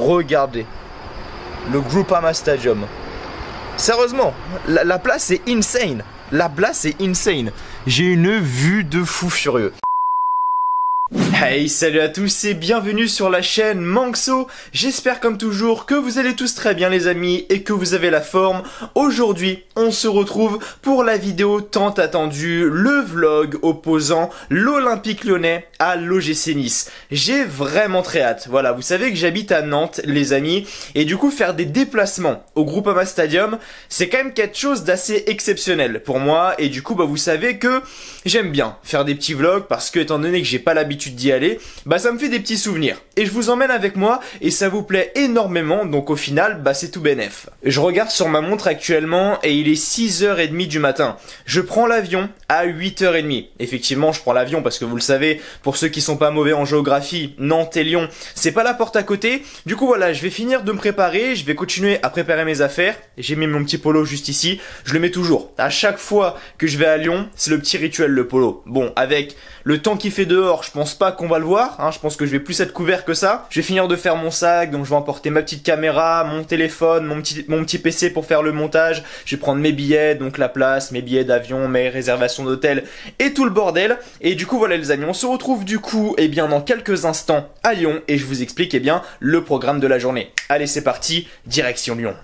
regardez. Le Groupama Stadium. Sérieusement, la place est insane. La place est insane. J'ai une vue de fou furieux. Hey, salut à tous et bienvenue sur la chaîne Manxo. J'espère comme toujours que vous allez tous très bien les amis et que vous avez la forme. Aujourd'hui, on se retrouve pour la vidéo tant attendue, le vlog opposant l'Olympique Lyonnais à l'OGC Nice. J'ai vraiment très hâte. Voilà, vous savez que j'habite à Nantes les amis et du coup faire des déplacements au Groupama Stadium, c'est quand même quelque chose d'assez exceptionnel pour moi et du coup vous savez que j'aime bien faire des petits vlogs parce que étant donné que j'ai pas l'habitude d'y aller, ça me fait des petits souvenirs. Et je vous emmène avec moi et ça vous plaît énormément, donc au final, c'est tout bénef. Je regarde sur ma montre actuellement et il est 6h30 du matin. Je prends l'avion à 8h30. Effectivement, je prends l'avion parce que vous le savez, pour ceux qui sont pas mauvais en géographie, Nantes et Lyon, c'est pas la porte à côté. Du coup voilà, je vais finir de me préparer, je vais continuer à préparer mes affaires. J'ai mis mon petit polo juste ici, je le mets toujours. À chaque fois que je vais à Lyon, c'est le petit rituel le polo. Bon, avec le temps qu'il fait dehors, je pense pas qu'on va le voir, hein, je pense que je vais plus être couvert que ça. Je vais finir de faire mon sac, donc je vais emporter ma petite caméra, mon téléphone, mon petit PC pour faire le montage. Je vais prendre mes billets, donc la place, mes billets d'avion, mes réservations d'hôtel et tout le bordel. Et du coup voilà les amis, on se retrouve du coup dans quelques instants à Lyon et je vous explique le programme de la journée. Allez c'est parti, direction Lyon.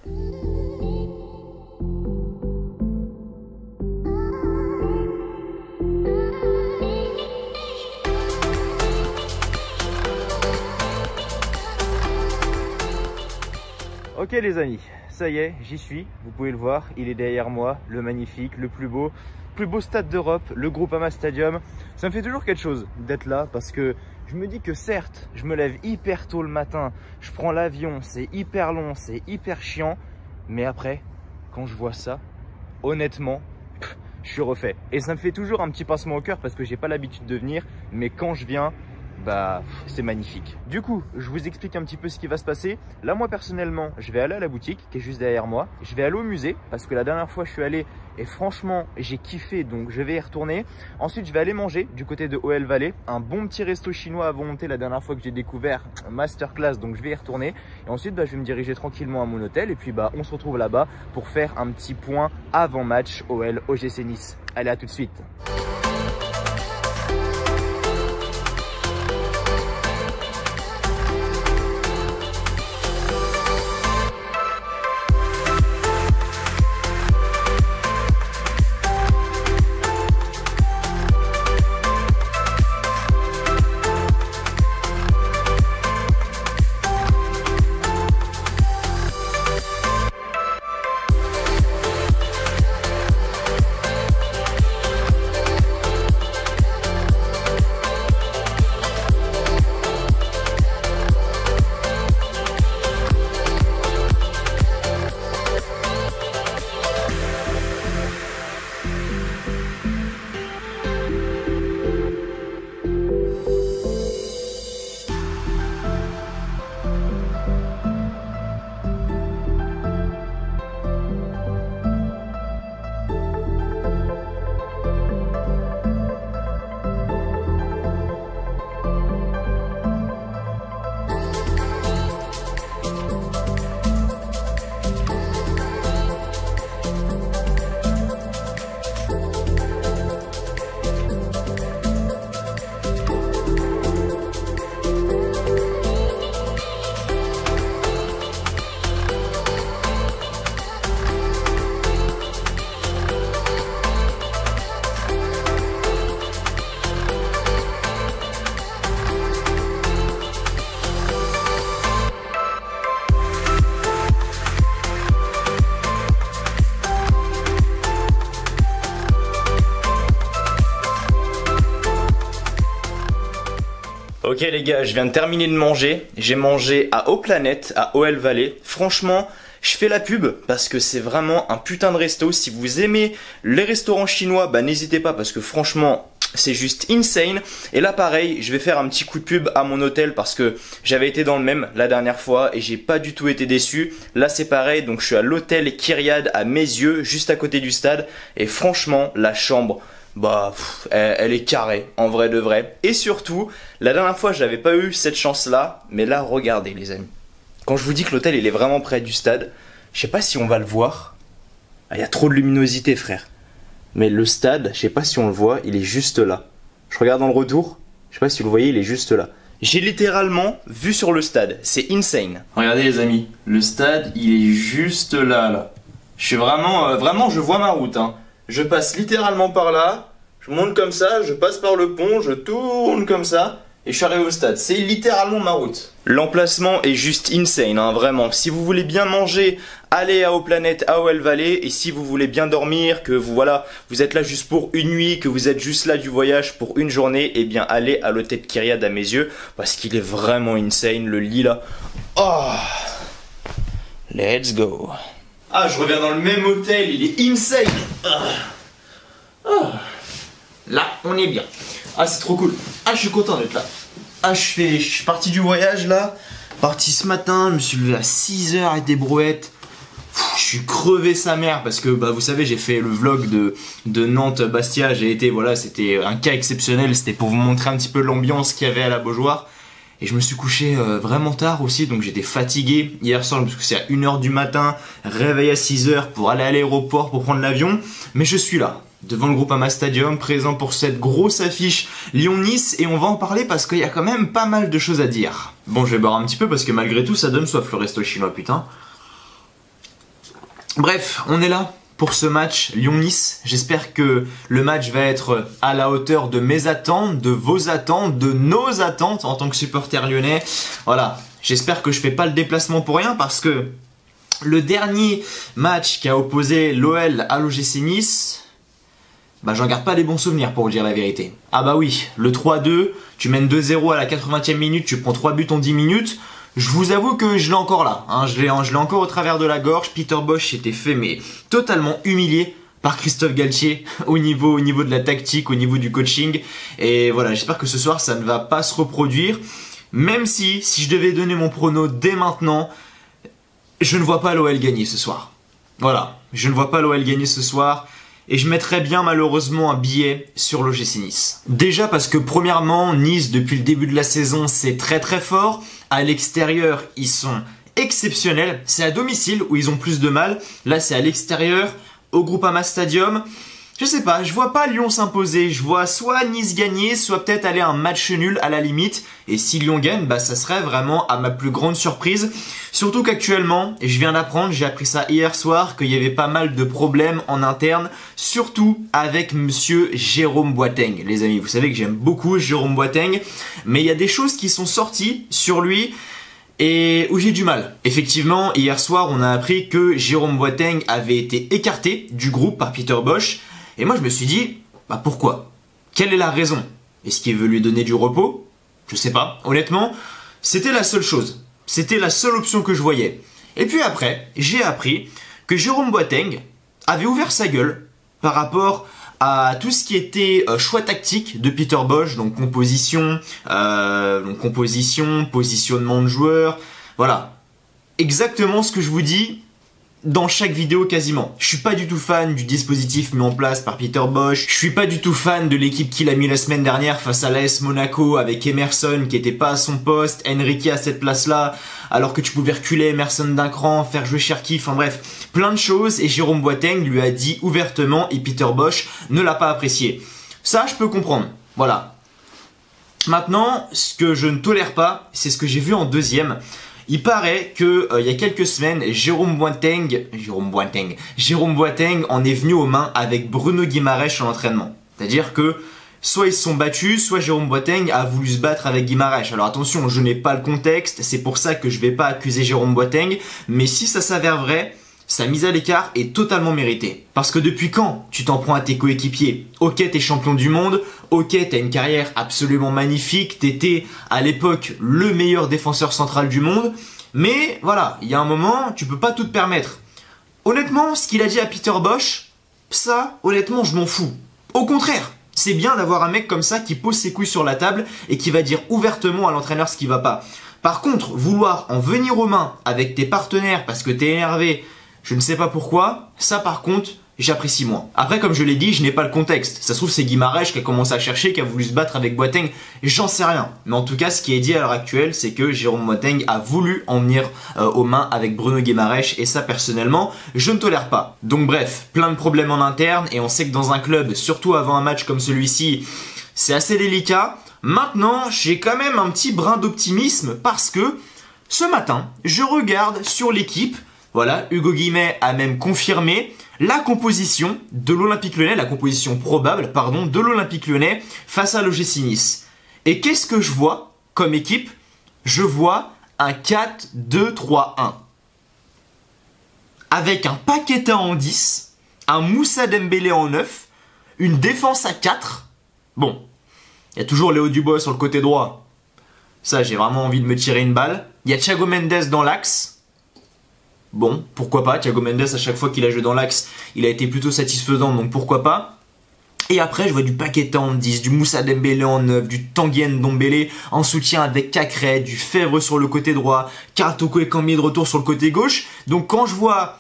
Ok les amis, ça y est, j'y suis, vous pouvez le voir, il est derrière moi, le magnifique, le plus beau stade d'Europe, le Groupama Stadium. Ça me fait toujours quelque chose d'être là parce que je me dis que certes, je me lève hyper tôt le matin, je prends l'avion, c'est hyper long, c'est hyper chiant, mais après, quand je vois ça, honnêtement, je suis refait. Et ça me fait toujours un petit pincement au cœur parce que j'ai pas l'habitude de venir, mais quand je viens, c'est magnifique. Du coup, je vous explique un petit peu ce qui va se passer. Là, moi personnellement, je vais aller à la boutique qui est juste derrière moi. Je vais aller au musée parce que la dernière fois, je suis allé et franchement, j'ai kiffé, donc je vais y retourner. Ensuite, je vais aller manger du côté de OL Valley, un bon petit resto chinois à volonté la dernière fois que j'ai découvert, masterclass, donc je vais y retourner. Et ensuite, je vais me diriger tranquillement à mon hôtel et puis on se retrouve là-bas pour faire un petit point avant match OL OGC Nice. Allez, à tout de suite. Ok les gars, je viens de terminer de manger. J'ai mangé à Eau Planète, à OL Valley. Franchement, je fais la pub parce que c'est vraiment un putain de resto. Si vous aimez les restaurants chinois, n'hésitez pas parce que franchement, c'est juste insane. Et là pareil, je vais faire un petit coup de pub à mon hôtel parce que j'avais été dans le même la dernière fois et j'ai pas du tout été déçu. Là c'est pareil, donc je suis à l'hôtel Kyriade à Meyzieux, juste à côté du stade. Et franchement, la chambre, elle est carrée, en vrai de vrai. Et surtout, la dernière fois j'avais pas eu cette chance là, mais là regardez les amis. Quand je vous dis que l'hôtel il est vraiment près du stade, je sais pas si on va le voir. Il y a trop de luminosité, frère. Mais le stade, je sais pas si on le voit, il est juste là. Je regarde dans le retour, je sais pas si vous le voyez, il est juste là. J'ai littéralement vu sur le stade, c'est insane. Regardez les amis, le stade il est juste là. Je suis vraiment, je vois ma route. Hein. Je passe littéralement par là, je monte comme ça, je passe par le pont, je tourne comme ça. Et je suis arrivé au stade, c'est littéralement ma route. L'emplacement est juste insane, hein, vraiment. Si vous voulez bien manger, allez à Au Planète, à OL Valley. Et si vous voulez bien dormir, que vous êtes là juste pour une nuit, que vous êtes juste là du voyage pour une journée, eh bien allez à l'hôtel Kyriade à mes yeux, parce qu'il est vraiment insane, le lit là. Oh, let's go. Ah, je reviens dans le même hôtel, il est insane. Là, on est bien. Ah, c'est trop cool. Ah, je suis content d'être là. Ah, je suis parti du voyage là. Parti ce matin, je me suis levé à 6 h avec des brouettes. Je suis crevé sa mère parce que vous savez, j'ai fait le vlog de Nantes-Bastia. J'ai été, voilà, c'était un cas exceptionnel. C'était pour vous montrer un petit peu l'ambiance qu'il y avait à la Beaujoire. Et je me suis couché vraiment tard aussi, donc j'étais fatigué hier soir parce que c'est à 1 h du matin. Réveil à 6 h pour aller à l'aéroport pour prendre l'avion. Mais je suis là. Devant le Groupama Stadium, présent pour cette grosse affiche Lyon-Nice, et on va en parler parce qu'il y a quand même pas mal de choses à dire. Bon, je vais boire un petit peu parce que malgré tout ça donne soif le resto chinois, putain. Bref, on est là pour ce match Lyon-Nice. J'espère que le match va être à la hauteur de mes attentes, de vos attentes, de nos attentes en tant que supporter lyonnais. Voilà, j'espère que je fais pas le déplacement pour rien parce que le dernier match qui a opposé l'OL à l'OGC Nice... j'en garde pas des bons souvenirs pour vous dire la vérité. Ah bah oui, le 3-2, tu mènes 2-0 à la 80e minute, tu prends 3 buts en 10 minutes. Je vous avoue que je l'ai encore là, hein. Je l'ai encore au travers de la gorge. Peter Bosz s'était fait mais totalement humilié par Christophe Galtier au niveau de la tactique, au niveau du coaching. Et voilà, j'espère que ce soir ça ne va pas se reproduire. Même si je devais donner mon prono dès maintenant, je ne vois pas l'OL gagner ce soir. Voilà, je ne vois pas l'OL gagner ce soir. Et je mettrais bien malheureusement un billet sur l'OGC Nice. Déjà parce que premièrement, Nice depuis le début de la saison c'est très très fort. À l'extérieur ils sont exceptionnels. C'est à domicile où ils ont plus de mal. Là c'est à l'extérieur, au Groupama Stadium. Je sais pas, je vois pas Lyon s'imposer. Je vois soit Nice gagner, soit peut-être aller à un match nul à la limite. Et si Lyon gagne, ça serait vraiment à ma plus grande surprise. Surtout qu'actuellement, et je viens d'apprendre, j'ai appris ça hier soir, qu'il y avait pas mal de problèmes en interne, surtout avec monsieur Jérôme Boateng. Les amis, vous savez que j'aime beaucoup Jérôme Boateng, mais il y a des choses qui sont sorties sur lui et où j'ai du mal. Effectivement, hier soir, on a appris que Jérôme Boateng avait été écarté du groupe par Peter Bosz. Et moi je me suis dit, pourquoi? Quelle est la raison? Est-ce qu'il veut lui donner du repos? Je sais pas. Honnêtement, c'était la seule chose. C'était la seule option que je voyais. Et puis après, j'ai appris que Jérôme Boateng avait ouvert sa gueule par rapport à tout ce qui était choix tactique de Peter Bosz, donc composition, positionnement de joueurs, voilà. Exactement ce que je vous dis dans chaque vidéo quasiment. Je suis pas du tout fan du dispositif mis en place par Peter Bosz. Je suis pas du tout fan de l'équipe qu'il a mis la semaine dernière face à l'AS Monaco avec Emerson qui était pas à son poste, Enrique à cette place-là, alors que tu pouvais reculer Emerson d'un cran, faire jouer Cherki, enfin bref, plein de choses. Et Jérôme Boateng lui a dit ouvertement et Peter Bosz ne l'a pas apprécié. Ça, je peux comprendre. Voilà. Maintenant, ce que je ne tolère pas, c'est ce que j'ai vu en deuxième. Il paraît que il y a quelques semaines, Jérôme Boateng en est venu aux mains avec Bruno Guimaraes en entraînement. C'est-à-dire que soit ils se sont battus, soit Jérôme Boateng a voulu se battre avec Guimaraes. Alors attention, je n'ai pas le contexte, c'est pour ça que je ne vais pas accuser Jérôme Boateng, mais si ça s'avère vrai, sa mise à l'écart est totalement méritée. Parce que depuis quand tu t'en prends à tes coéquipiers? Ok, t'es champion du monde, ok, t'as une carrière absolument magnifique, t'étais à l'époque le meilleur défenseur central du monde, mais voilà, il y a un moment, tu peux pas tout te permettre. Honnêtement, ce qu'il a dit à Peter Bosz, ça, honnêtement, je m'en fous. Au contraire, c'est bien d'avoir un mec comme ça qui pose ses couilles sur la table et qui va dire ouvertement à l'entraîneur ce qui va pas. Par contre, vouloir en venir aux mains avec tes partenaires parce que t'es énervé, je ne sais pas pourquoi, ça par contre, j'apprécie moins. Après, comme je l'ai dit, je n'ai pas le contexte. Ça se trouve, c'est Guimarães qui a commencé à chercher, qui a voulu se battre avec Boateng. J'en sais rien. Mais en tout cas, ce qui est dit à l'heure actuelle, c'est que Jérôme Boateng a voulu en venir aux mains avec Bruno Guimarães. Et ça, personnellement, je ne tolère pas. Donc bref, plein de problèmes en interne. Et on sait que dans un club, surtout avant un match comme celui-ci, c'est assez délicat. Maintenant, j'ai quand même un petit brin d'optimisme parce que ce matin, je regarde sur l'équipe. Voilà, Hugo Guillemets a même confirmé la composition de l'Olympique Lyonnais, la composition probable, pardon, de l'Olympique Lyonnais face à l'OGC Nice. Et qu'est-ce que je vois comme équipe? Je vois un 4-2-3-1. Avec un Paqueta en 10, un Moussa Dembélé en 9, une défense à 4. Bon, il y a toujours Léo Dubois sur le côté droit. Ça, j'ai vraiment envie de me tirer une balle. Il y a Thiago Mendes dans l'axe. Bon, pourquoi pas, Thiago Mendes, à chaque fois qu'il a joué dans l'axe, il a été plutôt satisfaisant, donc pourquoi pas. Et après, je vois du Paqueta en 10, du Moussa Dembélé en 9, du Tanguy Ndombele en soutien avec Cacré, du Fèvre sur le côté droit, Karl Toko Ekambi de retour sur le côté gauche. Donc quand je vois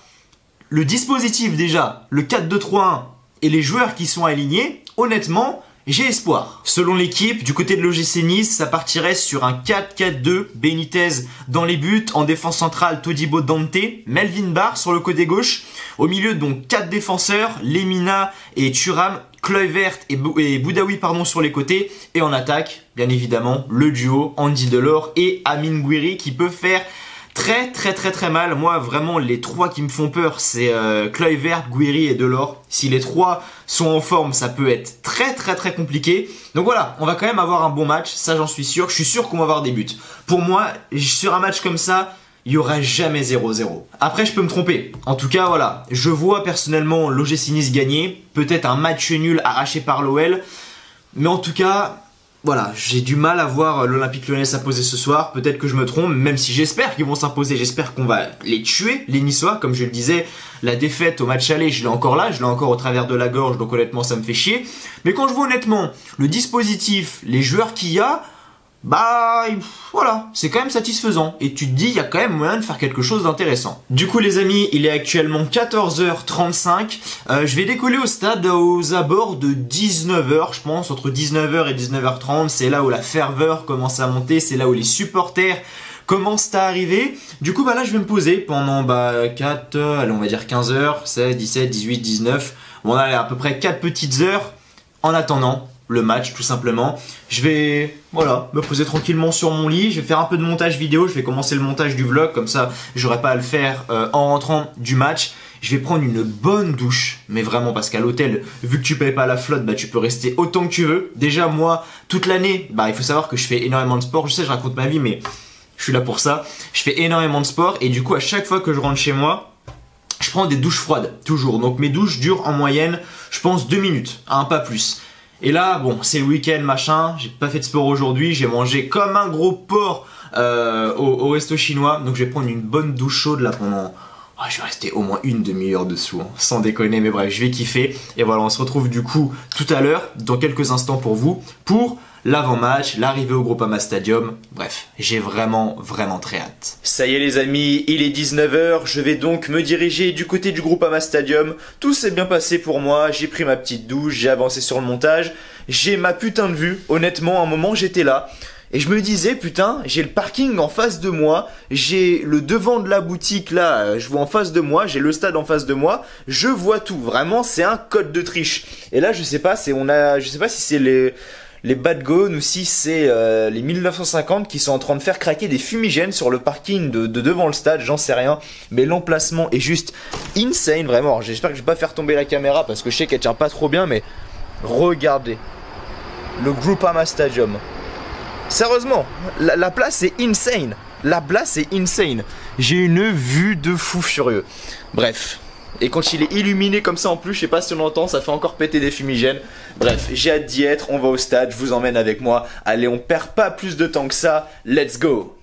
le dispositif déjà, le 4-2-3-1 et les joueurs qui sont alignés, honnêtement, j'ai espoir. Selon l'équipe, du côté de l'OGC Nice, ça partirait sur un 4-4-2, Benitez dans les buts, en défense centrale, Todibo Dante, Melvin Barr sur le côté gauche, au milieu donc 4 défenseurs, Lemina et Thuram, Kluivert et Boudaoui sur les côtés, et en attaque, bien évidemment, le duo Andy Delors et Amine Gouiri qui peut faire très mal. Moi vraiment les trois qui me font peur c'est Kluivert, Gouiri et Delors. Si les trois sont en forme ça peut être très compliqué. Donc voilà, on va quand même avoir un bon match, ça j'en suis sûr. Je suis sûr qu'on va avoir des buts. Pour moi, sur un match comme ça, il n'y aura jamais 0-0. Après je peux me tromper. En tout cas voilà, je vois personnellement l'OGC Nice gagner. Peut-être un match nul arraché par l'OL. Mais en tout cas... voilà, j'ai du mal à voir l'Olympique Lyonnais s'imposer ce soir. Peut-être que je me trompe, même si j'espère qu'ils vont s'imposer. J'espère qu'on va les tuer, les Niçois. Comme je le disais, la défaite au match aller, je l'ai encore là. Je l'ai encore au travers de la gorge, donc honnêtement, ça me fait chier. Mais quand je vois honnêtement le dispositif, les joueurs qu'il y a, bah voilà, c'est quand même satisfaisant. Et tu te dis, il y a quand même moyen de faire quelque chose d'intéressant. Du coup les amis, il est actuellement 14h35. Je vais décoller au stade aux abords de 19h, je pense, entre 19h et 19h30. C'est là où la ferveur commence à monter, c'est là où les supporters commencent à arriver. Du coup bah là je vais me poser pendant 4, allez on va dire 15h, 16, 17, 18, 19. Bon là à peu près 4 petites heures en attendant le match tout simplement. Je vais voilà, me poser tranquillement sur mon lit, je vais faire un peu de montage vidéo, je vais commencer le montage du vlog, comme ça j'aurai pas à le faire en rentrant du match. Je vais prendre une bonne douche, mais vraiment parce qu'à l'hôtel, vu que tu payes pas la flotte, tu peux rester autant que tu veux. Déjà moi, toute l'année, il faut savoir que je fais énormément de sport, je sais je raconte ma vie mais je suis là pour ça. Je fais énormément de sport et du coup à chaque fois que je rentre chez moi, je prends des douches froides, toujours. Donc mes douches durent en moyenne, je pense 2 minutes, pas plus. Et là, bon, c'est le week-end, machin, j'ai pas fait de sport aujourd'hui, j'ai mangé comme un gros porc au resto chinois. Donc je vais prendre une bonne douche chaude là pendant... je vais rester au moins une demi-heure dessous, sans déconner, mais bref, je vais kiffer. Et voilà, on se retrouve du coup tout à l'heure, dans quelques instants pour vous, pour l'avant-match, l'arrivée au Groupama Stadium. Bref, j'ai vraiment très hâte. Ça y est les amis, il est 19h, je vais donc me diriger du côté du Groupama Stadium. Tout s'est bien passé pour moi, j'ai pris ma petite douche, j'ai avancé sur le montage. J'ai ma putain de vue, honnêtement, à un moment j'étais là. Et je me disais, putain, j'ai le parking en face de moi, j'ai le devant de la boutique là, je vois en face de moi, j'ai le stade en face de moi, je vois tout. Vraiment, c'est un code de triche. Et là, je sais pas, je sais pas si c'est les Bad Gone ou si c'est les 1950 qui sont en train de faire craquer des fumigènes sur le parking de devant le stade, j'en sais rien. Mais l'emplacement est juste insane, vraiment. J'espère que je vais pas faire tomber la caméra parce que je sais qu'elle tient pas trop bien, mais regardez. Le Groupama Stadium. Sérieusement, la place est insane. La place est insane. J'ai une vue de fou furieux. Bref. Et quand il est illuminé comme ça en plus, je sais pas si on entend, ça fait encore péter des fumigènes. Bref, j'ai hâte d'y être, on va au stade, je vous emmène avec moi. Allez, on perd pas plus de temps que ça, let's go!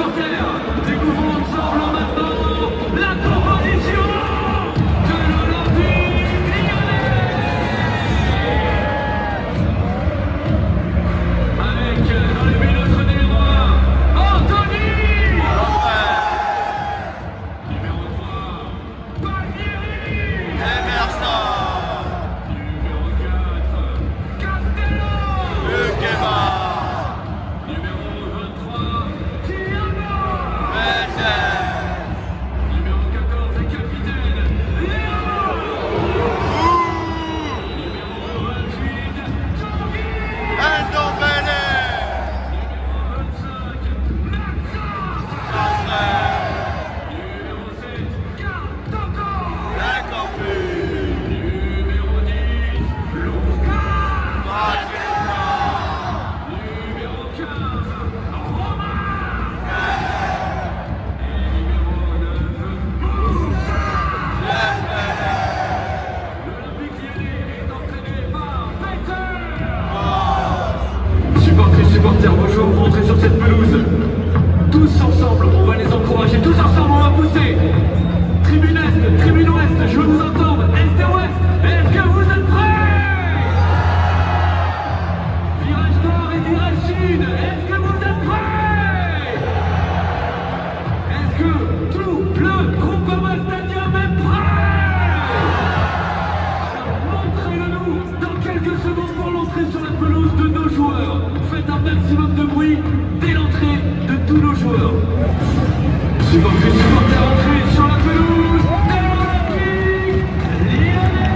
supporters, découvrons ensemble maintenant la composition de l'Olympique Lyonnais. Avec dans les buts notre numéro 1, Anthony. Numéro 3, Palmieri. Emerson. Numéro 4, Castello. Leguema. Numéro 23, Thiago. Mendes. Numéro 14 et capitaine, Léo. Numéro 28, Tanguy. Ndombele. Numéro 25, Maxence. Numéro 7, Kartoko. Numéro 10, Lucas. Numéro 15, Romain. Et numéro 9, Moussa. L'Olympique Lyonnais est entraîné par Peter. Supporters, vos joueurs vont entrer sur cette pelouse. Tous ensemble, on va les encourager. Tous ensemble, on va pousser. Tribune Est, tribune Ouest, je veux vous entendre. Est et Ouest, est-ce que vous êtes prêts? Virage Nord et virage Sud, est-ce que vous êtes prêts? Est-ce que tout le Groupama Stadium est prêt? Alors montrez-le-nous dans quelques secondes pour l'entrée sur la pelouse de nos joueurs. Faites un maximum de bruit dès l'entrée de tous nos joueurs. Supporters, entrez sur la pelouse de l'Olympique Lyonnais.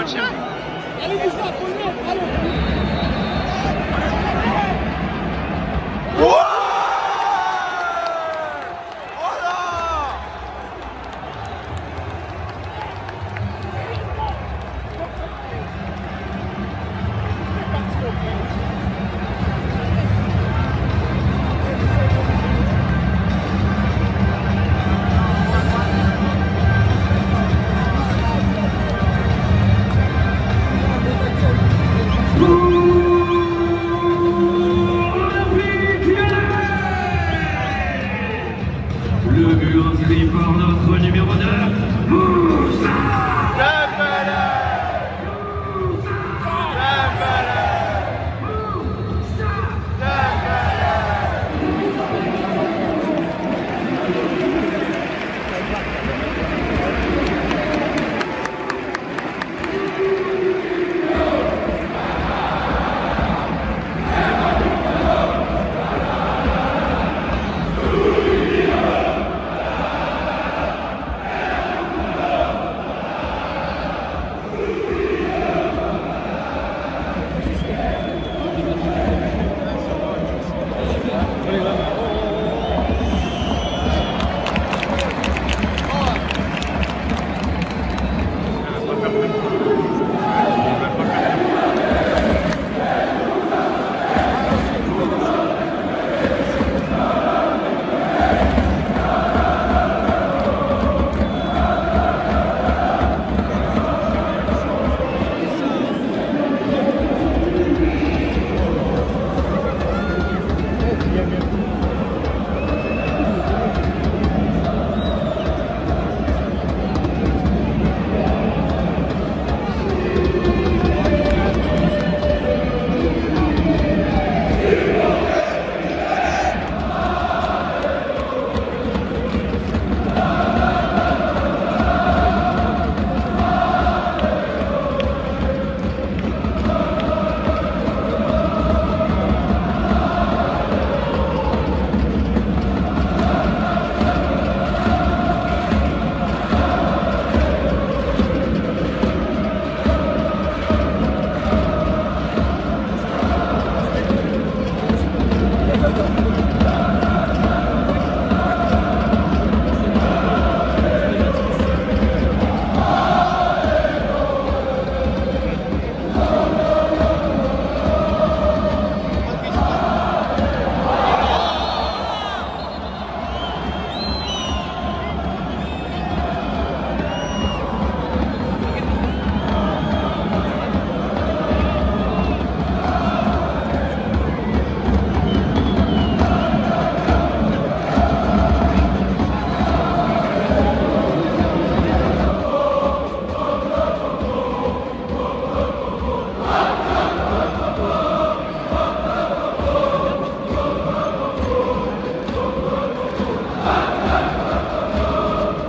tiens. Allez, Gustave, faut le mettre, allez. Le but inscrit par notre numéro 9, Moussa Dembélé.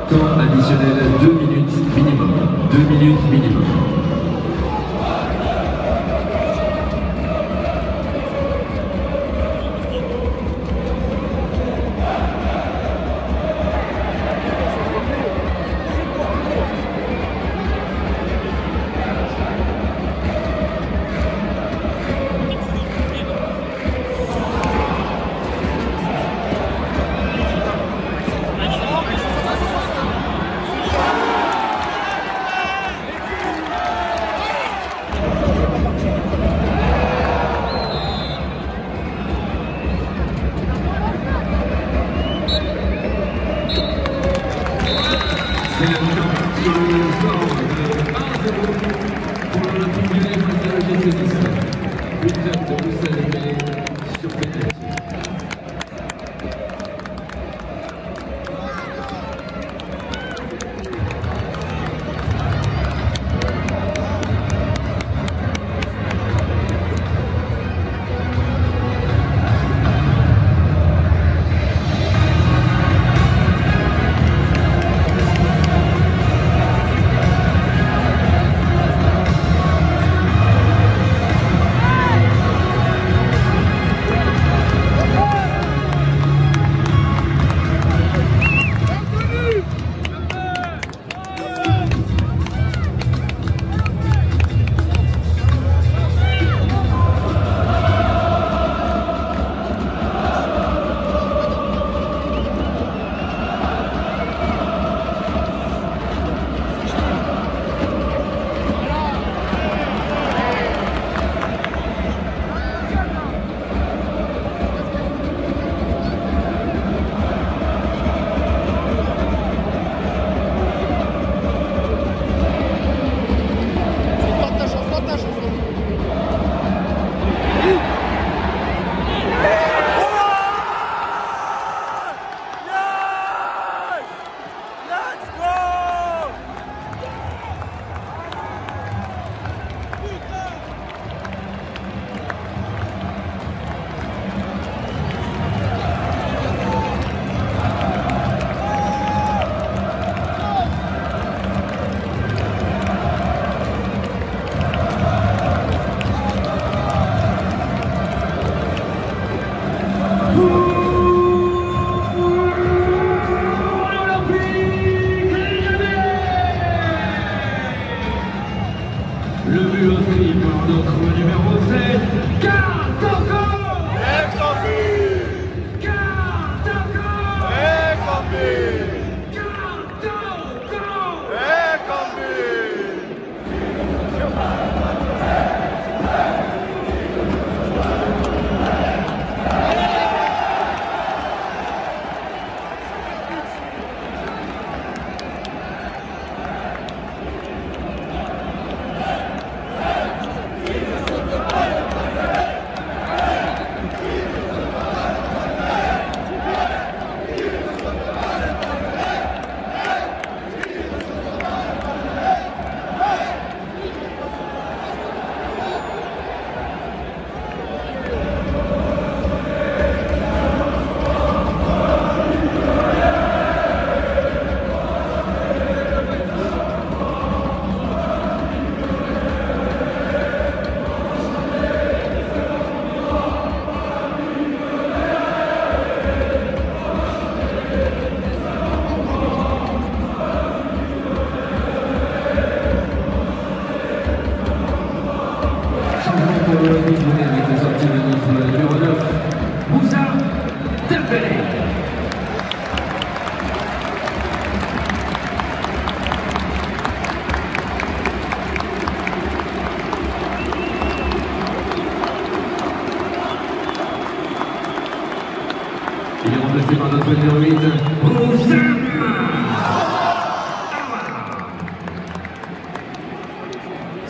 Temps additionnel 2 minutes minimum. 2 minutes minimum. C'est la mi-temps sur le score de 1-0 pour l'Olympique Lyonnais face à l'OGC Nice. But de Moussa Dembélé sur pénalty.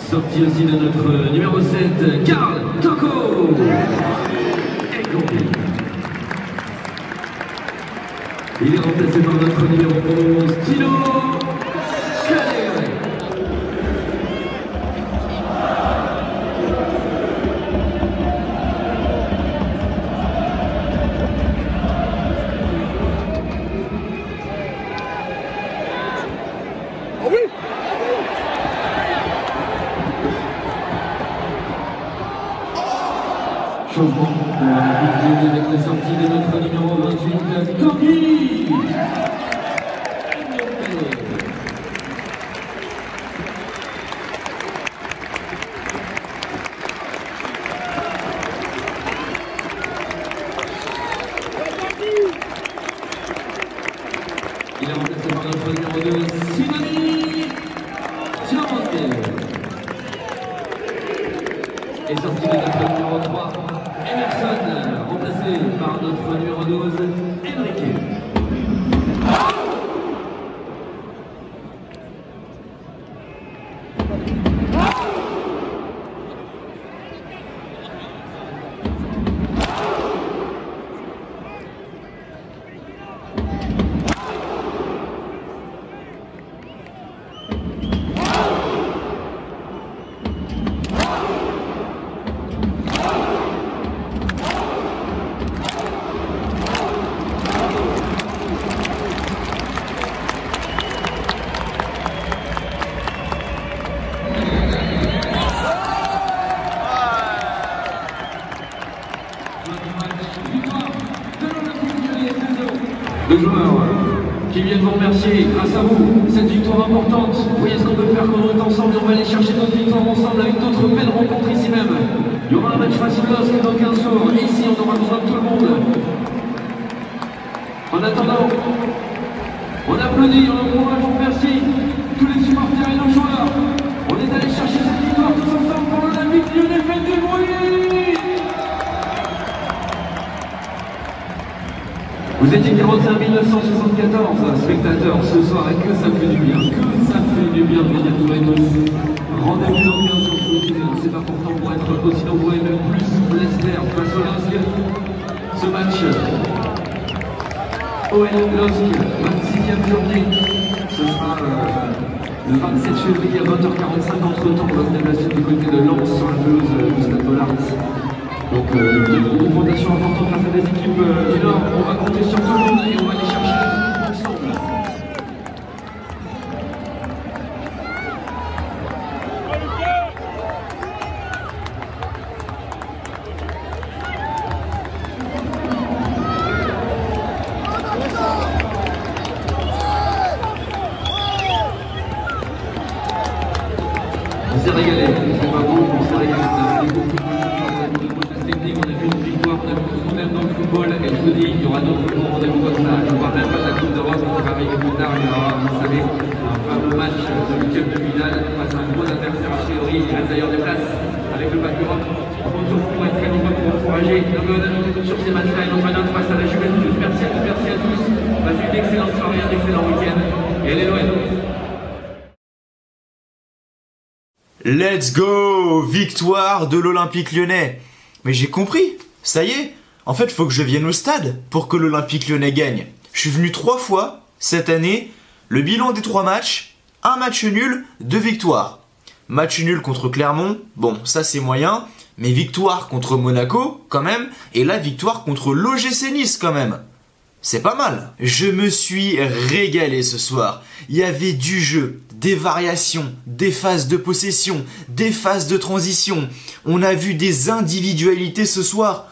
Sortie aussi de notre numéro 7, Karl Toko. Il est remplacé par notre numéro 11, Tino Kader. Changement avec la sortie de notre numéro 28, Tommy. Il est remplacé par notre numéro 2, Simoni Diamante. Et sorti de notre numéro 3, Emerson, remplacé par notre numéro 12, Enrique. Les joueurs qui viennent vous remercier, grâce à vous, cette victoire importante. Vous voyez ce qu'on peut faire quand on est ensemble, et on va aller chercher d'autres victoires ensemble avec d'autres belles rencontres ici même. Il y aura un match face au LOSC dans 15 jours, et ici on aura besoin de tout le monde. En attendant, on applaudit, on encourage, on remercie tous les supporters et nos joueurs. On est allé chercher cette victoire tous ensemble pour l'Olympique Lyonnais. Faites du bruit! Vous étiez 41 974 spectateurs ce soir et que ça fait du bien, de venir tous et tous. Rendez-vous dans 15 jours, je vous le disais, c'est important pour être aussi nombreux et même plus, on l'espère, face au LOSC. Ce match OL-LOSC, 26e journée, ce sera le 27 février à 20h45. Entre-temps, on va se déplacer du côté de Lens sur la pelouse du Stade Bollaert. Donc, une confrontation importante face à des équipes du Nord. On va compter sur tout le monde et on va les chercher ensemble. On s'est régalé, c'est pas bon, on s'est régalé. On a vu une victoire, on a vu tout même dans le football, et je vous dis, il y aura d'autres rendez-vous comme ça. Je ne parle même pas de la Coupe d'Europe, qui va arriver plus tard, il y aura, vous savez, un fameux match de huitième de finale face à un gros adversaire à Chéry. Il reste d'ailleurs des places avec le Pack Europe. On compte sur vous pour être très nombreux pour encourager nos gars sur ces matchs-là et nos fans face à la Juventus. Merci à tous. Passez une excellente soirée, un excellent week-end. Et allez l'OL. Let's go! Victoire de l'Olympique Lyonnais. Mais j'ai compris, ça y est. En fait, faut que je vienne au stade pour que l'Olympique Lyonnais gagne. Je suis venu 3 fois cette année. Le bilan des 3 matchs, un match nul, 2 victoires. Match nul contre Clermont, bon, ça c'est moyen. Mais victoire contre Monaco, quand même. Et la victoire contre l'OGC Nice, quand même. C'est pas mal. Je me suis régalé ce soir. Il y avait du jeu, des variations, des phases de possession, des phases de transition. On a vu des individualités ce soir.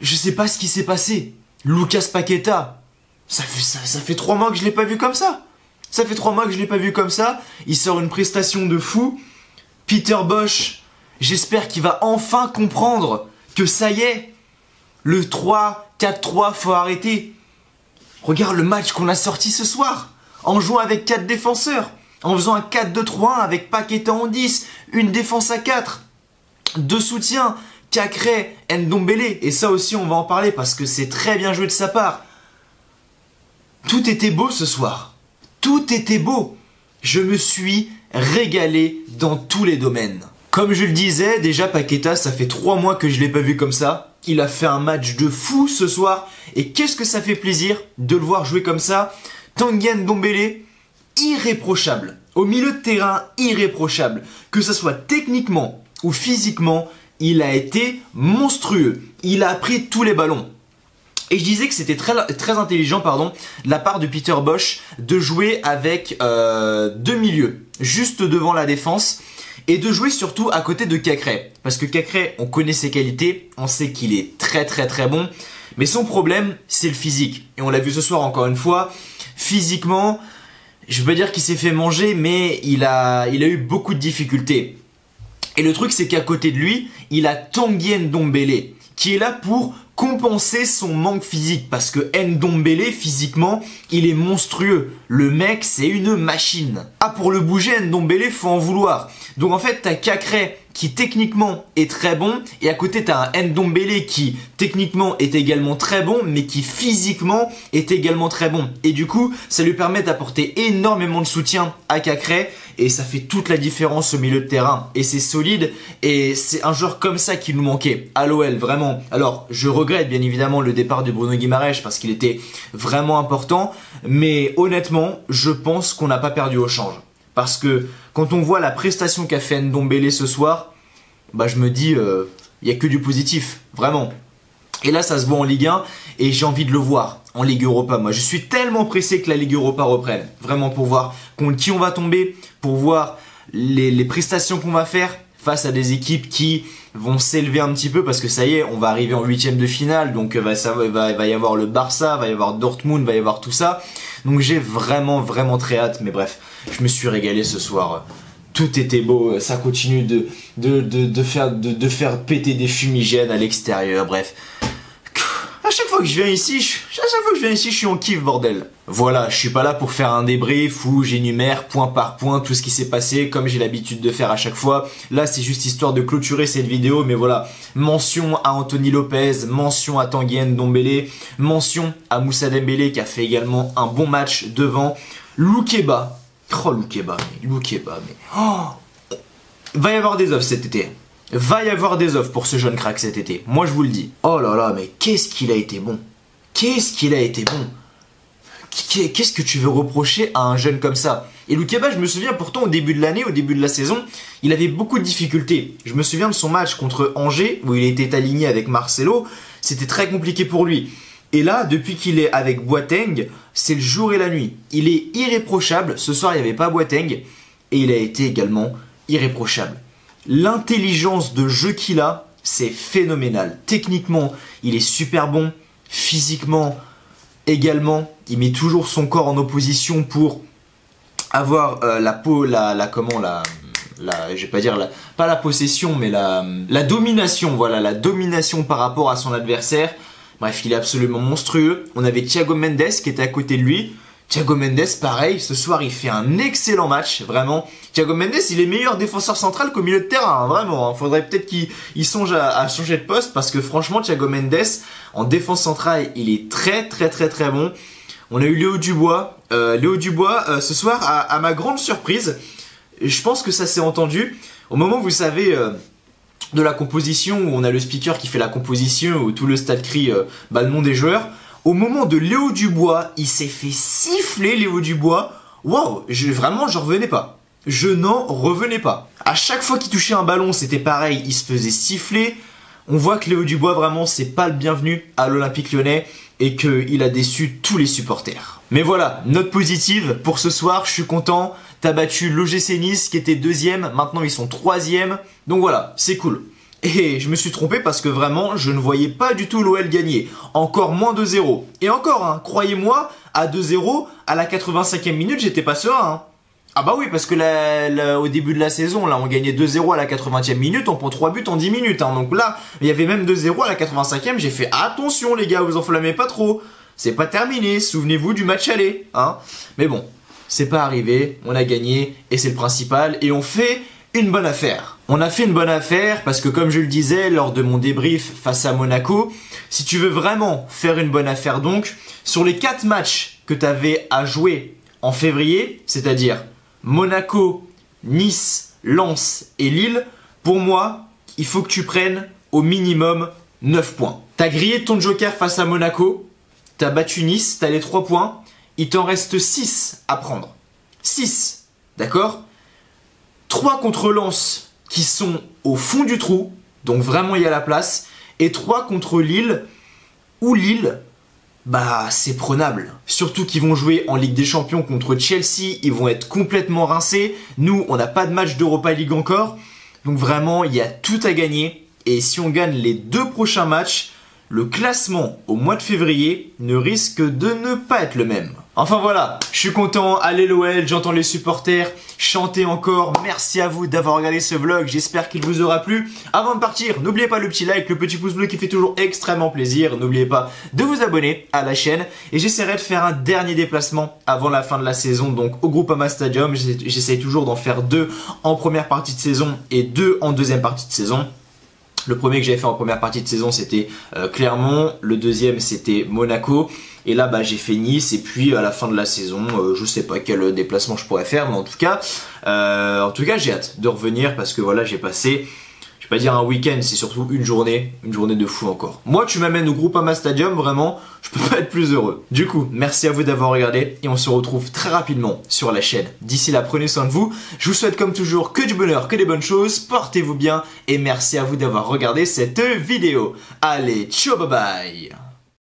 Je sais pas ce qui s'est passé. Lucas Paqueta, ça fait 3 mois que je l'ai pas vu comme ça. Ça fait 3 mois que je l'ai pas vu comme ça. Il sort une prestation de fou. Peter Bosz, j'espère qu'il va enfin comprendre que ça y est, le 3-4-3, faut arrêter. Regarde le match qu'on a sorti ce soir, en jouant avec 4 défenseurs, en faisant un 4-2-3-1 avec Paqueta en 10, une défense à 4, 2 soutiens, Cacré, Ndombele, et ça aussi on va en parler parce que c'est très bien joué de sa part. Tout était beau ce soir. Tout était beau. Je me suis régalé dans tous les domaines. Comme je le disais, déjà Paqueta, ça fait 3 mois que je l'ai pas vu comme ça. Il a fait un match de fou ce soir. Et qu'est-ce que ça fait plaisir de le voir jouer comme ça. Tanguy Ndombele, irréprochable. Au milieu de terrain, irréprochable. Que ce soit techniquement ou physiquement, il a été monstrueux. Il a pris tous les ballons. Et je disais que c'était très intelligent de la part de Peter Bosz de jouer avec 2 milieux, juste devant la défense, et de jouer surtout à côté de Cacré. Parce que Cacré, on connaît ses qualités, on sait qu'il est très bon, mais son problème, c'est le physique. Et on l'a vu ce soir encore une fois, physiquement, je ne veux pas dire qu'il s'est fait manger, mais il a eu beaucoup de difficultés. Et le truc, c'est qu'à côté de lui, il a Tanguy Ndombele, qui est là pour compenser son manque physique, parce que Ndombele physiquement il est monstrueux, le mec c'est une machine. Ah, pour le bouger Ndombele faut en vouloir. Donc en fait t'as Cacré qui techniquement est très bon, et à côté t'as un Ndombele qui techniquement est également très bon, mais qui physiquement est également très bon, et du coup ça lui permet d'apporter énormément de soutien à Cacré, et ça fait toute la différence au milieu de terrain, et c'est solide, et c'est un joueur comme ça qui nous manquait à l'OL, vraiment. Alors je regrette bien évidemment le départ de Bruno Guimaraes parce qu'il était vraiment important, mais honnêtement je pense qu'on n'a pas perdu au change, parce que quand on voit la prestation qu'a fait Ndombele ce soir, bah je me dis il n'y a que du positif, vraiment. Et là ça se voit en Ligue 1, et j'ai envie de le voir en Ligue Europa. Moi je suis tellement pressé que la Ligue Europa reprenne, vraiment, pour voir contre qui on va tomber, pour voir les prestations qu'on va faire face à des équipes qui vont s'élever un petit peu, parce que ça y est, on va arriver en 8e de finale, donc va y avoir le Barça, va y avoir Dortmund, va y avoir tout ça. Donc j'ai vraiment très hâte, mais bref, je me suis régalé ce soir. Tout était beau, ça continue de faire péter des fumigènes à l'extérieur, bref. À chaque fois que je viens ici, je suis en kiff, bordel. Voilà, je suis pas là pour faire un débrief où j'énumère point par point tout ce qui s'est passé comme j'ai l'habitude de faire à chaque fois. Là, c'est juste histoire de clôturer cette vidéo, mais voilà. Mention à Anthony Lopez, mention à Tanguy Ndombele, mention à Moussa Dembélé qui a fait également un bon match devant. Loukeba. Oh, Loukeba, mais... Oh, va y avoir des offres cet été. Va y avoir des offres pour ce jeune crack cet été. Moi, je vous le dis. Oh là là, mais qu'est-ce qu'il a été bon. Qu'est-ce qu'il a été bon. Qu'est-ce que tu veux reprocher à un jeune comme ça? Et Loukeba, je me souviens pourtant au début de l'année, au début de la saison, il avait beaucoup de difficultés. Je me souviens de son match contre Angers, où il était aligné avec Marcelo. C'était très compliqué pour lui. Et là, depuis qu'il est avec Boateng, c'est le jour et la nuit. Il est irréprochable. Ce soir, il n'y avait pas Boateng. Et il a été également irréprochable. L'intelligence de jeu qu'il a, c'est phénoménal. Techniquement, il est super bon. Physiquement, également, il met toujours son corps en opposition pour avoir je vais pas dire pas la possession, mais la domination. Voilà, la domination par rapport à son adversaire. Bref, il est absolument monstrueux. On avait Thiago Mendes qui était à côté de lui. Thiago Mendes, pareil, ce soir il fait un excellent match, vraiment. Thiago Mendes, il est meilleur défenseur central qu'au milieu de terrain, hein, vraiment. Hein. Faudrait peut-être qu'il songe à changer de poste, parce que franchement, Thiago Mendes, en défense centrale, il est très bon. On a eu Léo Dubois. Ce soir, à ma grande surprise, je pense que ça s'est entendu. Au moment, vous savez... de la composition, où on a le speaker qui fait la composition, où tout le stade crie le nom des joueurs. Au moment de Léo Dubois, il s'est fait siffler, Léo Dubois. Waouh, vraiment, j'en revenais pas. Je n'en revenais pas. À chaque fois qu'il touchait un ballon, c'était pareil, il se faisait siffler. On voit que Léo Dubois, vraiment, c'est pas le bienvenu à l'Olympique Lyonnais, et qu'il a déçu tous les supporters. Mais voilà, note positive pour ce soir, je suis content. T'as battu l'OGC Nice qui était 2e, maintenant ils sont 3e. Donc voilà, c'est cool. Et je me suis trompé parce que vraiment, je ne voyais pas du tout l'OL gagner. Encore moins 2-0. Et encore, hein, croyez-moi, à 2-0, à la 85e minute, j'étais pas serein. Hein. Ah bah oui, parce que au début de la saison, là, on gagnait 2-0 à la 80e minute, on prend 3 buts en 10 minutes. Hein. Donc là, il y avait même 2-0 à la 85e, j'ai fait attention les gars, vous enflammez pas trop. C'est pas terminé, souvenez-vous du match aller. Hein. Mais bon, c'est pas arrivé, on a gagné, et c'est le principal, et on fait une bonne affaire. On a fait une bonne affaire parce que, comme je le disais lors de mon débrief face à Monaco, si tu veux vraiment faire une bonne affaire donc, sur les 4 matchs que tu avais à jouer en février, c'est-à-dire Monaco, Nice, Lens et Lille, pour moi, il faut que tu prennes au minimum 9 points. Tu as grillé ton joker face à Monaco, tu as battu Nice, tu as les 3 points, il t'en reste 6 à prendre. 6, d'accord? 3 contre Lens qui sont au fond du trou, donc vraiment il y a la place, et 3 contre Lille, où Lille, bah c'est prenable. Surtout qu'ils vont jouer en Ligue des Champions contre Chelsea, ils vont être complètement rincés. Nous, on n'a pas de match d'Europa League encore, donc vraiment il y a tout à gagner. Et si on gagne les 2 prochains matchs, le classement au mois de février ne risque de ne pas être le même. Enfin voilà, je suis content, allez l'OL, j'entends les supporters chanter encore. Merci à vous d'avoir regardé ce vlog, j'espère qu'il vous aura plu. Avant de partir, n'oubliez pas le petit like, le petit pouce bleu qui fait toujours extrêmement plaisir. N'oubliez pas de vous abonner à la chaîne. Et j'essaierai de faire un dernier déplacement avant la fin de la saison, donc au Groupama Stadium. J'essaie toujours d'en faire 2 en première partie de saison et 2 en deuxième partie de saison. Le premier que j'avais fait en première partie de saison, c'était Clermont. Le deuxième, c'était Monaco. Et là, bah, j'ai fait Nice. Et puis, à la fin de la saison, je sais pas quel déplacement je pourrais faire. Mais en tout cas, j'ai hâte de revenir parce que voilà, j'ai passé, je vais pas dire un week-end, c'est surtout une journée de fou encore. Moi, tu m'amènes au Groupama Stadium, vraiment, je peux pas être plus heureux. Du coup, merci à vous d'avoir regardé et on se retrouve très rapidement sur la chaîne. D'ici là, prenez soin de vous. Je vous souhaite comme toujours que du bonheur, que des bonnes choses. Portez-vous bien et merci à vous d'avoir regardé cette vidéo. Allez, ciao, bye bye.